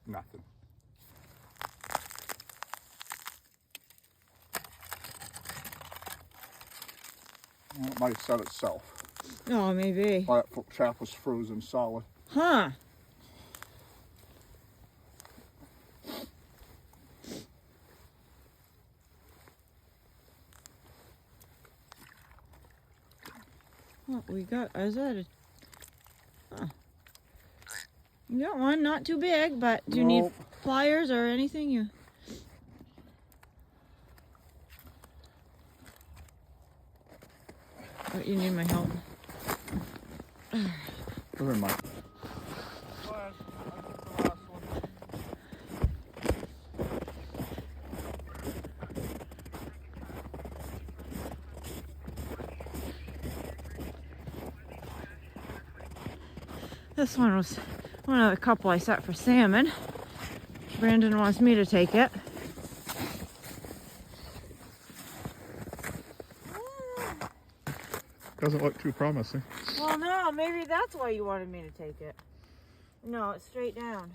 Nothing. Well, it might have set itself. Oh, maybe. That trap was frozen solid. Huh. What we got? Is that a... Huh. You got one, not too big, but do you need pliers or anything? You... Oh, you need my help. Never mind. This one was one of the couple I set for salmon. Brandon wants me to take it. Doesn't look too promising. Well, no, maybe that's why you wanted me to take it. No, it's straight down.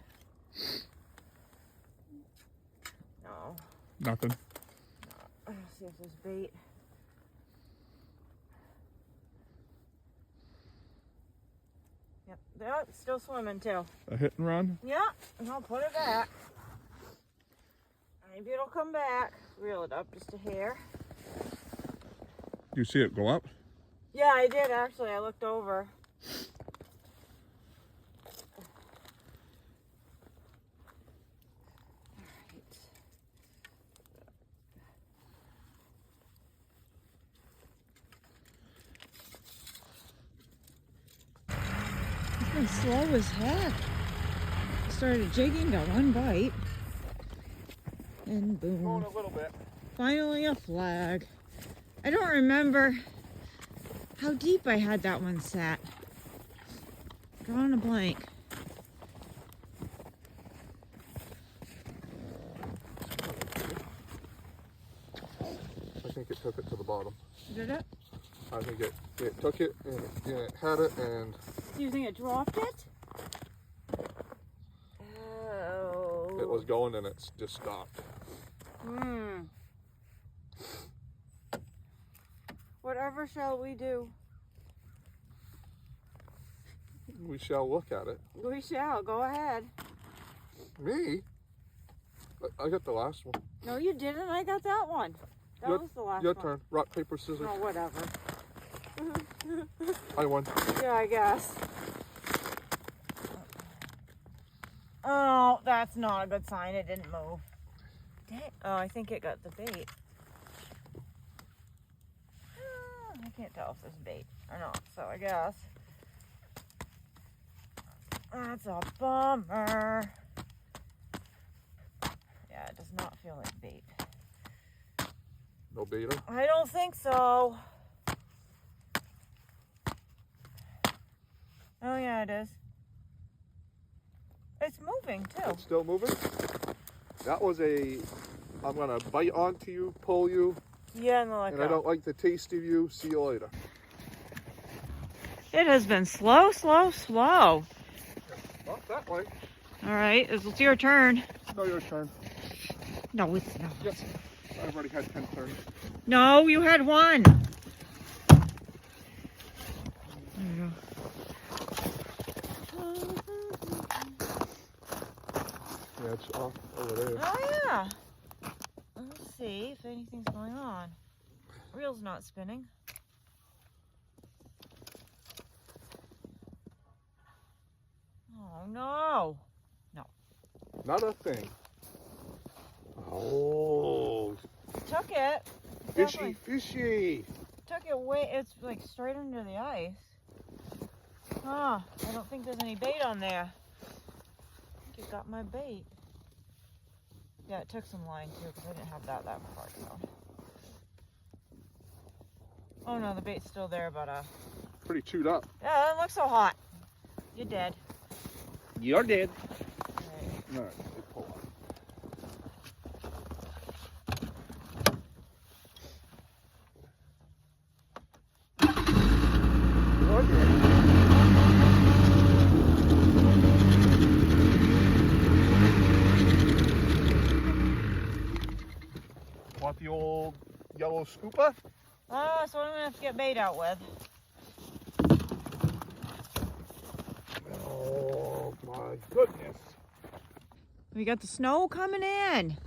No. Nothing. Let's see if there's bait. Yep, oh, it's still swimming too. A hit and run? Yeah, and I'll put it back. Maybe it'll come back. Reel it up just a hair. You see it go up? Yeah, I did actually. I looked over. It's been slow as heck. Started jigging, got one bite, and boom. Going a little bit. Finally a flag. I don't remember how deep I had that one set. Drawing a blank. I think it took it to the bottom. Did it? I think it took it and it had it and... Do you think it dropped it? Oh. It was going and it's just stopped. Hmm. Whatever shall we do? We shall look at it. We shall. Go ahead. Me? I got the last one. No, you didn't. I got that one. That was the last Your one. turn. Rock, paper, scissors. Oh, whatever. I won. Yeah, I guess. Oh, that's not a good sign. It didn't move. Dang. Oh, I think it got the bait. I can't tell if there's bait or not, so I guess. That's a bummer. Yeah, it does not feel like bait. No beta? I don't think so. Oh yeah, it is. It's moving too. It's still moving? That was I'm gonna bite onto you, pull you, Yeah, and and I don't like the taste of you. See you later. It has been slow, slow, slow. Not that way. All right, it's your turn. No, your turn. No, it's not. Yes. I've already had 10 turns. No, you had one. There you go. Yeah, it's off over there. Oh yeah. Let's see if anything's going on. Reel's not spinning. Oh no. No. Not a thing. Oh. Took it. Fishy, Definitely fishy. took it way, it's like straight under the ice. Huh, I don't think there's any bait on there. I think it got my bait. Yeah, it took some line too because I didn't have that far down. Oh no, the bait's still there, but Pretty chewed up. yeah, it doesn't look so hot. You're dead. You're dead. Right. All right, we'll pull up. You're dead. little scooper. Oh, so I'm gonna have to get bait out with. Oh my goodness. We got the snow coming in.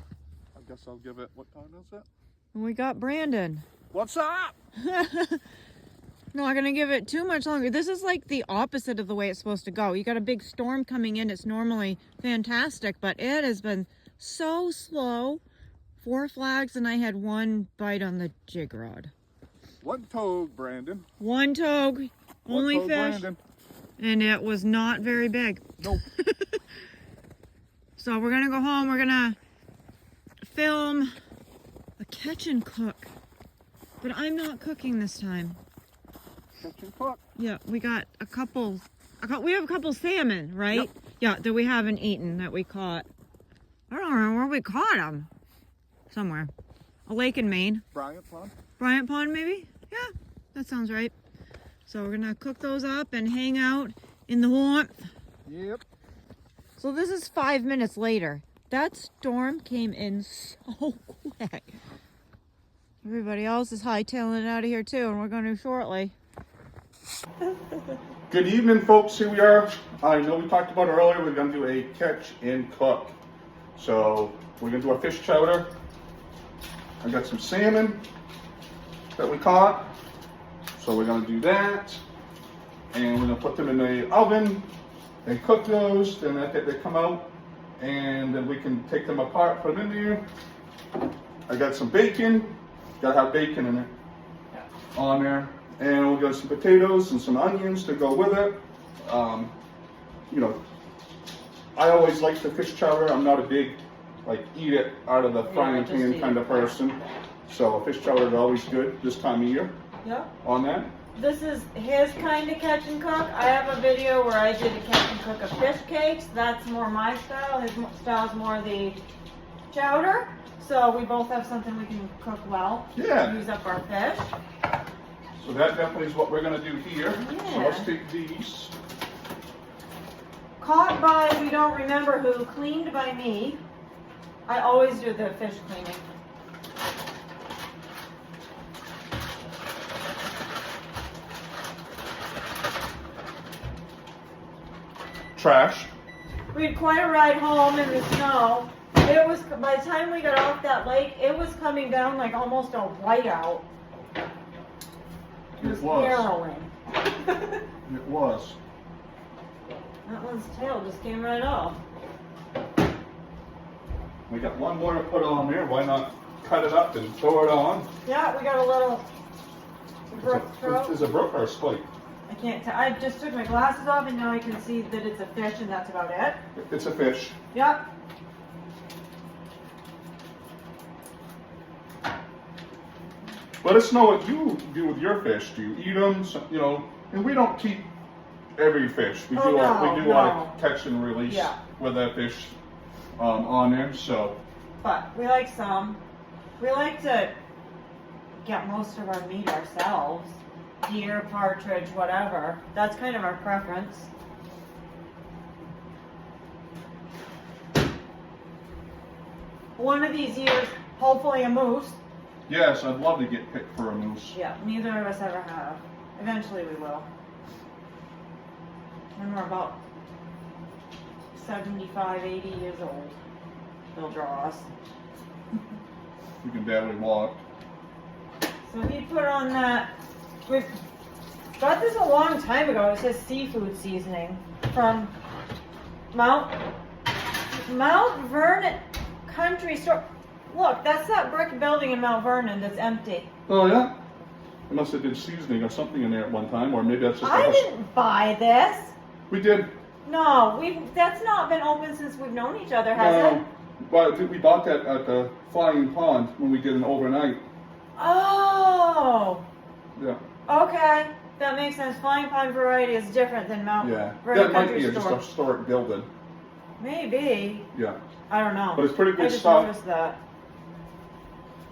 I guess I'll give it, what time is it? And we got Brandon. What's up? Not gonna give it too much longer. This is like the opposite of the way it's supposed to go. You got a big storm coming in. It's normally fantastic, but it has been so slow. 4 flags and I had 1 bite on the jig rod. 1 togue, Brandon. 1 togue, only togue, fish, Brandon. and it was not very big. Nope. So we're gonna go home. We're gonna film a catch and cook, but I'm not cooking this time. Catch and cook. Yeah, we got a couple. We have a couple salmon, right? Yep. Yeah, that we haven't eaten that we caught. I don't remember where we caught them. Somewhere, a lake in Maine. Bryant Pond. Bryant Pond, maybe? Yeah, that sounds right. So we're gonna cook those up and hang out in the warmth. Yep. So this is 5 minutes later. That storm came in so quick. Everybody else is hightailing it out of here too, and we're going to shortly. Good evening, folks. Here we are. I know we talked about earlier, we're going to do a catch and cook. So we're going to do a fish chowder. I got some salmon that we caught. So we're going to do that. And we're going to put them in the oven and cook those. Then they come out. And then we can take them apart, put them in there. I got some bacon. Gotta have bacon in it. On there. And we'll get some potatoes and some onions to go with it. You know, I always like the fish chowder. I'm not a big, like, eat it out of the frying pan kind of person. So a fish chowder is always good this time of year. Yeah. On that. This is his kind of catch and cook. I have a video where I did a catch and cook of fish cakes. That's more my style. His style is more the chowder. So we both have something we can cook well. Yeah. Use up our fish. So that definitely is what we're going to do here. Yeah. So let's take these. Caught by we don't remember who, cleaned by me. I always do the fish cleaning. Trash. We had quite a ride home in the snow. It was, by the time we got off that lake, it was coming down like almost a whiteout. It was harrowing. It was. That one's tail just came right off. We got one more to put on there. Why not cut it up and throw it on? Yeah, we got a little brook trout. Is a brook or a slate? I can't tell. I just took my glasses off and now I can see that it's a fish and that's about it. It's a fish. Yep. Let us know what you do with your fish. Do you eat them? So, you know, and we don't keep every fish. We do a lot of catch and release with that fish on there. So. But we like some. We like to get most of our meat ourselves. Deer, partridge, whatever. That's kind of our preference. One of these years, hopefully a moose. Yes, I'd love to get picked for a moose. Yeah, neither of us ever have. Eventually we will. When we're about 75, 80 years old, they'll draw us. We can barely walk. So he put on that. We got this a long time ago. It says seafood seasoning from Mount Vernon Country Store. Look, that's that brick building in Mount Vernon that's empty. Oh yeah? It must have been seasoning or something in there at one time, or maybe that's just. I didn't buy this. We did. No, that's not been open since we've known each other, has it? Well, we bought that at the Flying Pond when we did an overnight. Oh. Yeah. Okay, that makes sense. Flying Pond Variety is different than Mount Vernon That might Country be Store. just a historic building. Maybe. Yeah. I don't know. But it's pretty good I just stuff. noticed that.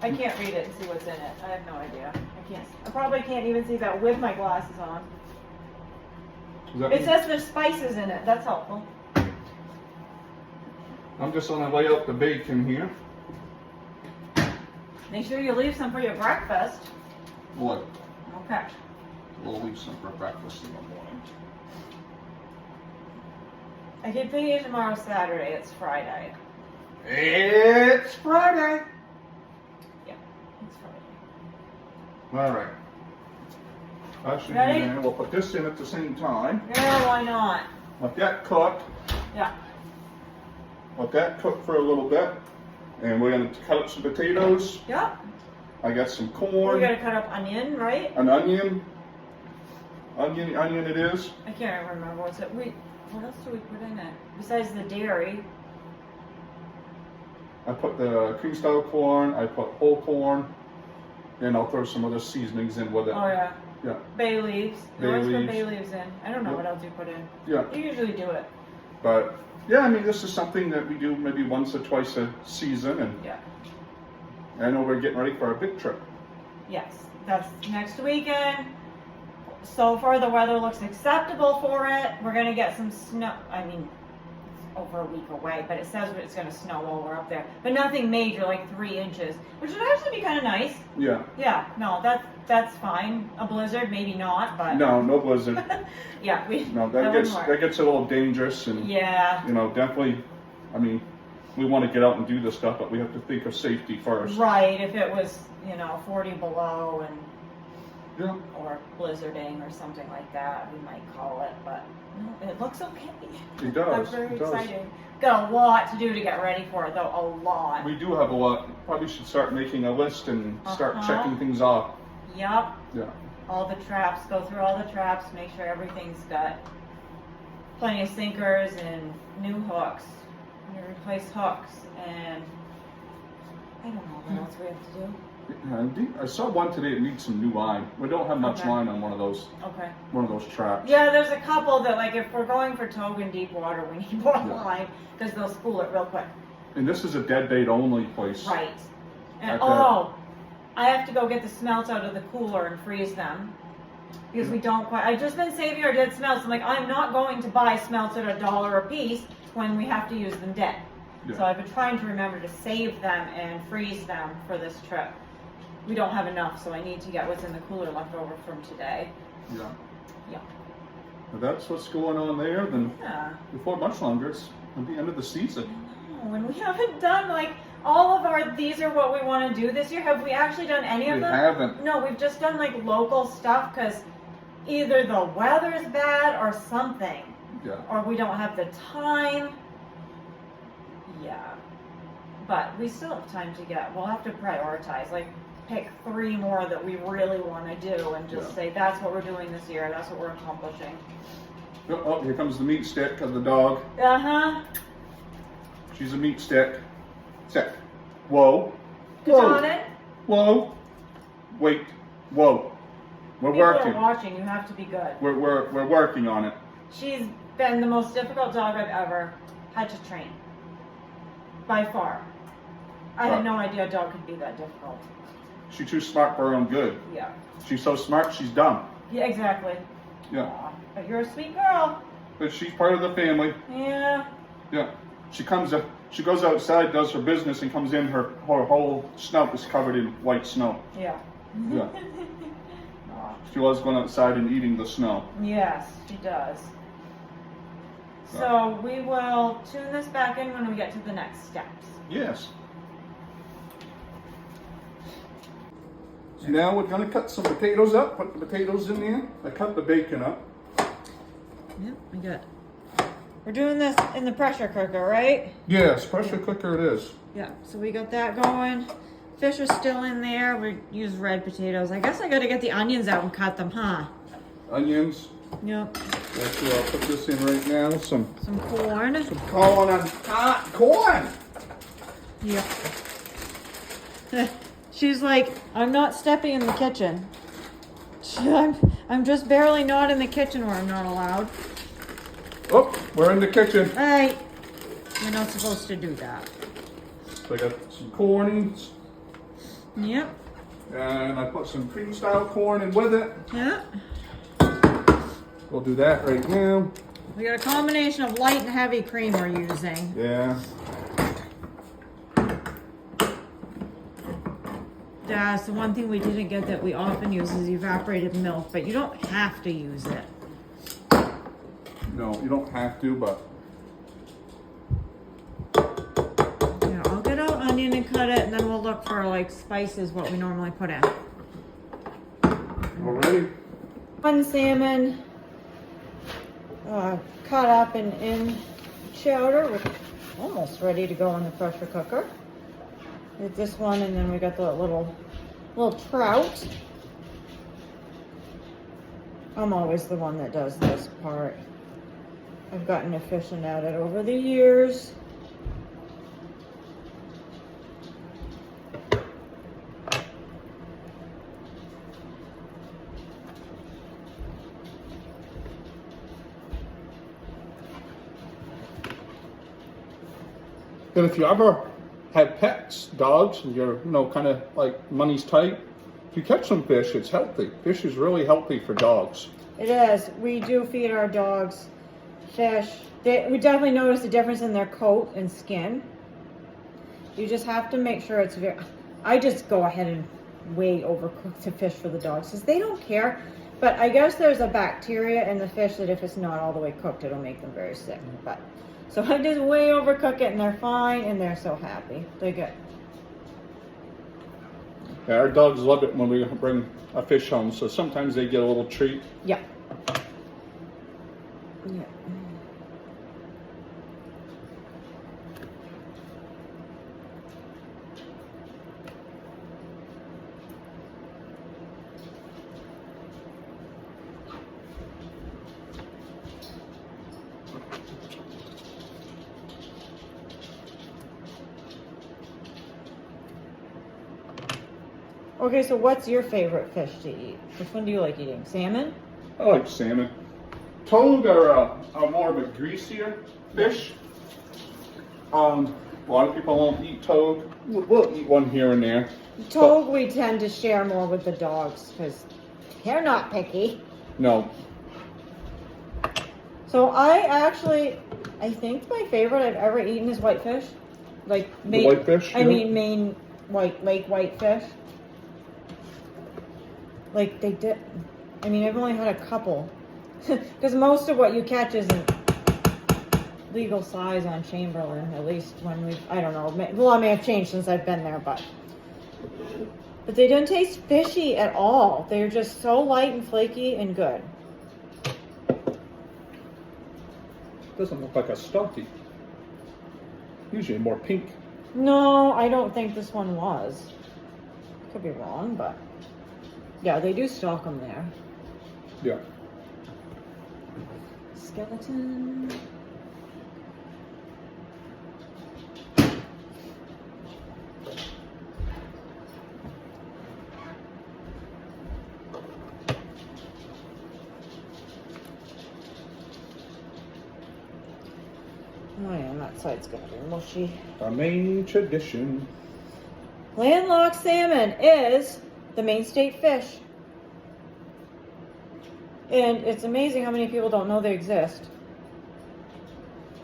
I can't read it and see what's in it. I have no idea. I probably can't even see that with my glasses on. It says there's spices in it. That's helpful. I'm just gonna lay out the bacon here. Make sure you leave some for your breakfast. What? Okay. We'll leave some for breakfast in the morning. I can pay you tomorrow Saturday. It's Friday. It's Friday. Yeah, it's Friday. All right. Actually, Ready? we'll put this in at the same time. Yeah, why not? Let that cook. Yeah. Let that cook for a little bit. And we're going to cut up some potatoes. Yep. I got some We corn. gotta cut up onion, right? An onion. Onion it is. I can't remember what's it. What else do we put in it besides the dairy? I put the cream style corn. I put whole corn. And I'll throw some other seasonings in with it. Oh yeah. Yeah. Bay leaves. You Bay always put leaves. bay leaves in. I don't know Yep. what else you put in. Yeah. You usually do it. But yeah, I mean, this is something that we do maybe once or twice a season, and Yeah. I know we're getting ready for our big trip. Yes. That's next weekend. So far the weather looks acceptable for it. We're gonna get some snow. I mean, it's over a week away, but it says it's gonna snow while we're up there. But nothing major, like 3 inches, which would actually be kind of nice. Yeah. Yeah. No, that's fine. A blizzard, maybe not, but No blizzard. yeah, No, that wouldn't work. gets a little dangerous, and Yeah. you know, definitely. I mean, we want to get out and do this stuff, but we have to think of safety first. Right. If it was, 40 below and Yeah. or blizzarding or something like that, we might call it. But no, it looks okay. It does. I'm very It does. excited. Got a lot to do to get ready for it, though. A lot. We do have a lot. Probably should start making a list and start Uh-huh. checking things off. Yep. Yeah. All the traps. Go through all the traps. Make sure everything's got plenty of sinkers and new hooks. We replace hooks, and I don't know what else we have to do. I saw one today that needs some new line. We don't have much Okay. line on one of those traps. Yeah, there's a couple that, like, if we're going for togue in deep water, we need more Yeah. line because they'll spool it real quick. And this is a dead bait only place. Right. And Okay. I have to go get the smelts out of the cooler and freeze them because we don't quite. I've just been saving our dead smelts. I'm like, I'm not going to buy smelts at $1 a piece when we have to use them dead. Yeah. So I've been trying to remember to save them and freeze them for this trip. We don't have enough, so I need to get what's in the cooler left over from today. Yeah. Yeah. But that's what's going on there. Then Yeah. before much longer, it's at the end of the season. Oh, and we haven't done like all of our. These are what we want to do this year. Have we actually done any of We them? haven't. No, we've just done like local stuff because either the weather's bad or something, Yeah. or we don't have the time. Yeah, but we still have time to get. We'll have to prioritize. Like, pick 3 more that we really want to do, and just Yeah. say that's what we're doing this year. That's what we're accomplishing. Oh, here comes the meat stick of the dog. Uh huh. She's a meat stick. Sit. Whoa. Good Whoa. on it. Whoa. Wait. Whoa. We're People working. are watching. You have to be good. We're working on it. She's been the most difficult dog I've ever had to train. By far. I had no idea a dog could be that difficult. She's too smart for her own good. Yeah. She's so smart, she's dumb. Yeah, exactly. Yeah. Aw, but you're a sweet girl. But she's part of the family. Yeah. Yeah. She goes outside, does her business, and comes in, her whole snout is covered in white snow. Yeah. Yeah. Aw. She loves going outside and eating the snow. Yes, she does. So we will tune this back in when we get to the next steps. Yes. So now we're going to cut some potatoes up, put the potatoes in there. I cut the bacon up. Yep, we got. We're doing this in the pressure cooker, right? Yes, pressure cooker it is. Yeah, so we got that going. Fish are still in there. We use red potatoes. I guess I gotta get the onions out and cut them, huh? Onions. Yep. That's where I'll put this in right now. Some corn. corn on corn. Yep. She's like, I'm not stepping in the kitchen. I'm just barely not in the kitchen where I'm not allowed. Oh, we're in the kitchen. Hey, you're not supposed to do that. So I got some corn, Yep. and I put some cream style corn in with it. Yeah. We'll do that right now. We got a combination of light and heavy cream we're using. Yeah. gas. The one thing we didn't get that we often use is evaporated milk, but you don't have to use it. No, you don't have to, but Yeah, I'll get out onion and cut it, and then we'll look for like spices, what we normally put in. already. One salmon, cut up and in chowder, with almost ready to go in the pressure cooker. With this one, and then we got the little trout. I'm always the one that does this part. I've gotten efficient at it over the years. And if you ever had pets, dogs, and you're, kind of like money's tight, if you catch some fish, it's healthy. Fish is really healthy for dogs. It is. We do feed our dogs fish. We definitely notice a difference in their coat and skin. You just have to make sure it's I just go ahead and way overcook the fish for the dogs because they don't care. But I guess there's a bacteria in the fish that if it's not all the way cooked, it'll make them very sick. But so I just way overcook it and they're fine and they're so happy. They're good. Yeah, our dogs love it when we bring a fish home, so sometimes they get a little treat. Yeah. Yeah. Okay, so what's your favorite fish to eat? Which one do you like eating? Salmon? I like salmon. Toad are more of a greasier fish. A lot of people won't eat toad. We'll eat one here and there. Toad we tend to share more with the dogs because they're not picky. No. So I think my favorite I've ever eaten is whitefish. Like Maine, whitefish? I mean Maine lake whitefish. Like they did. I mean, I've only had a couple. Because most of what you catch isn't legal size on Chamberlain, at least when I don't know. Well, it may have changed since I've been there, but they don't taste fishy at all. They're just so light and flaky and good. Doesn't look like a stocky. Usually more pink. No, I don't think this one was. Could be wrong, but yeah, they do stock them there. Yeah. Skeleton. Oh yeah, and that side's gonna be mushy. Our Maine tradition. Landlocked salmon is the Maine state fish. And it's amazing how many people don't know they exist.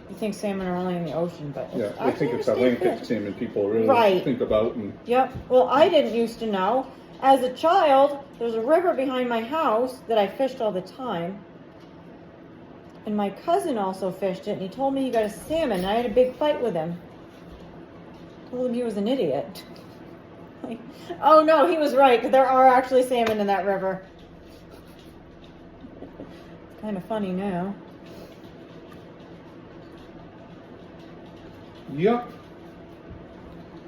You think salmon are only in the ocean, but Yeah, I think it's Atlantic salmon people really think about. And yep. Well, I didn't used to know. As a child, there's a river behind my house that I fished all the time. And my cousin also fished it, and he told me he got a salmon, and I had a big fight with him. Told him he was an idiot. Like, oh no, he was right. There are actually salmon in that river. It's kind of funny now. Yep.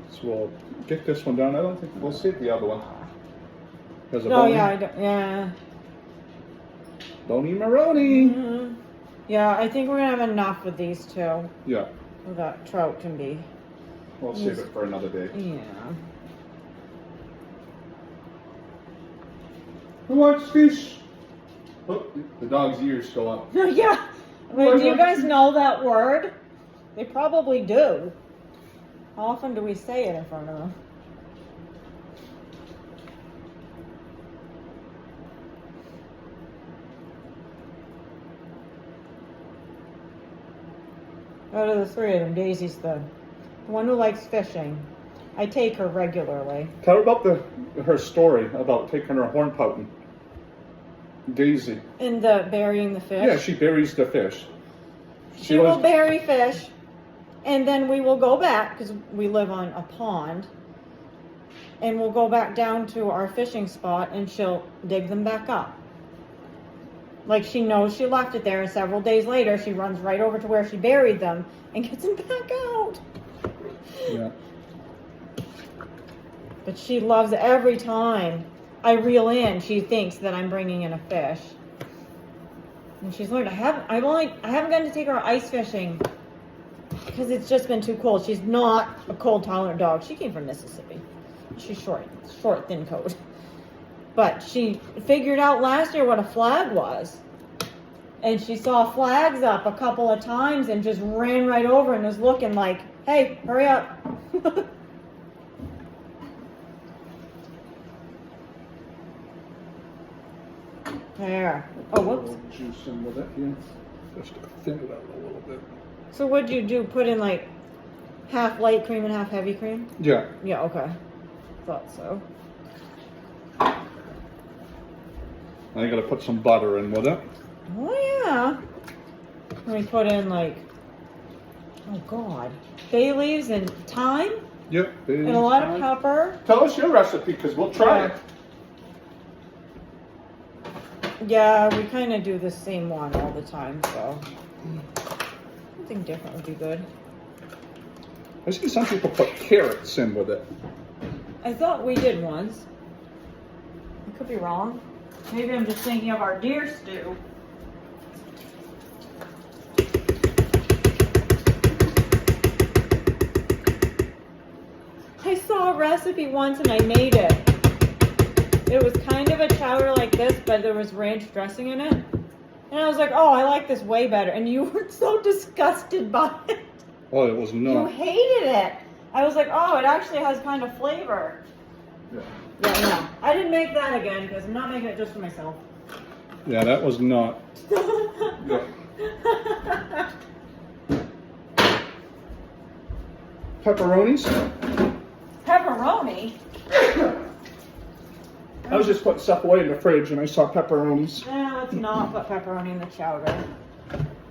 So we'll get this one done. I don't think we'll save the other one. There's a bony. Yeah, I don't, yeah. Bony Maroni. Mm-hmm. Yeah, I think we're gonna have enough with these two. Yeah. Well, that trout can be. We'll save it for another day. Yeah. Who likes fish? Oh, the dog's ears go up. Yeah. Wait, do you guys know that word? They probably do. How often do we say it in front of them? Out of the three of them, Daisy's the one who likes fishing. I take her regularly. Tell her about her story about taking her horn pouting. Daisy. In the burying the fish? Yeah, she buries the fish. She will bury fish, and then we will go back, because we live on a pond, and we'll go back down to our fishing spot, and she'll dig them back up. Like, she knows she left it there, and several days later, she runs right over to where she buried them and gets them back out. Yeah. But she loves every time I reel in, she thinks that I'm bringing in a fish. And she's learned. I haven't gotten to take her ice fishing because it's just been too cold. She's not a cold tolerant dog. She came from Mississippi. She's short, thin coat. But she figured out last year what a flag was. And she saw flags up a couple of times and just ran right over and was looking like, hey, hurry up. There. Oh, whoops. A little juice in with it, yeah. Just to thin it out a little bit. So what'd you do? Put in like half light cream and half heavy cream? Yeah. Yeah, okay. Thought so. Now you gotta put some butter in with it. Oh yeah. And we put in like, oh god, bay leaves and thyme? Yep. And a lot of pepper. Tell us your recipe, because we'll try it. Yeah, we kind of do the same one all the time, so something different would be good. I see some people put carrots in with it. I thought we did once. I could be wrong. Maybe I'm just thinking of our deer stew. I saw a recipe once and I made it. It was kind of a chowder like this, but there was ranch dressing in it. And I was like, oh, I like this way better. And you were so disgusted by it. Oh, it was not. You hated it. I was like, oh, it actually has kind of flavor. Yeah. Yeah, no. I didn't make that again because I'm not making it just for myself. Yeah, that was not. Yeah. Pepperonis? Pepperoni? I was just putting stuff away in the fridge and I saw pepperonis. No, let's not put pepperoni in the chowder.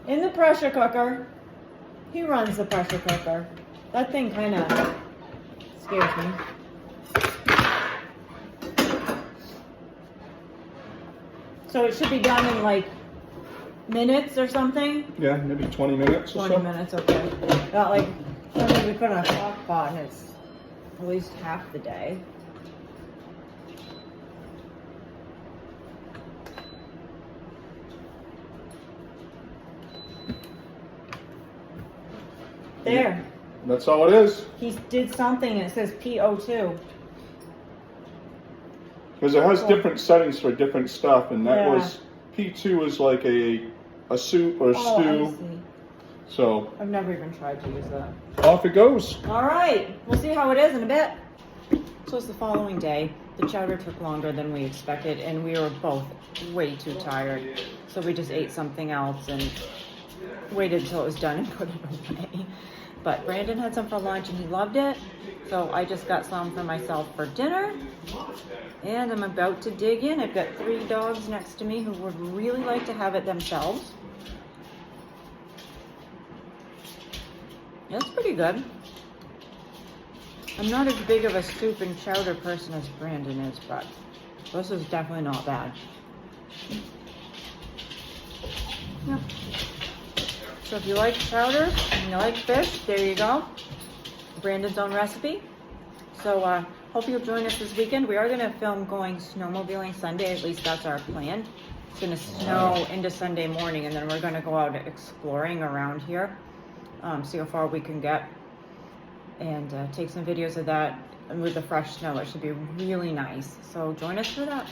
In the pressure cooker. He runs the pressure cooker. That thing kind of scares me. So it should be done in like minutes or something? Yeah, maybe 20 minutes or 20 so. minutes, okay. Not like something we put on a crock pot and it's at least half the day. There. That's all it is. He did something and it says PO2. Because it has different settings for different stuff, and that Yeah. was P2 is like a soup or a Oh, stew. I see. So I've never even tried to use that. off it goes. All right, we'll see how it is in a bit. So it's the following day. The chowder took longer than we expected, and we were both way too tired. So we just ate something else and waited until it was done and put it away. But Brandon had some for lunch and he loved it. So I just got some for myself for dinner. And I'm about to dig in. I've got 3 dogs next to me who would really like to have it themselves. That's pretty good. I'm not as big of a soup and chowder person as Brandon is, but this is definitely not bad. Yep. So if you like chowder and you like fish, there you go. Brandon's own recipe. So hope you'll join us this weekend. We are going to film going snowmobiling Sunday. At least that's our plan. It's going to snow into Sunday morning, and then we're going to go out exploring around here. See how far we can get. And take some videos of that with the fresh snow. It should be really nice. So join us for that.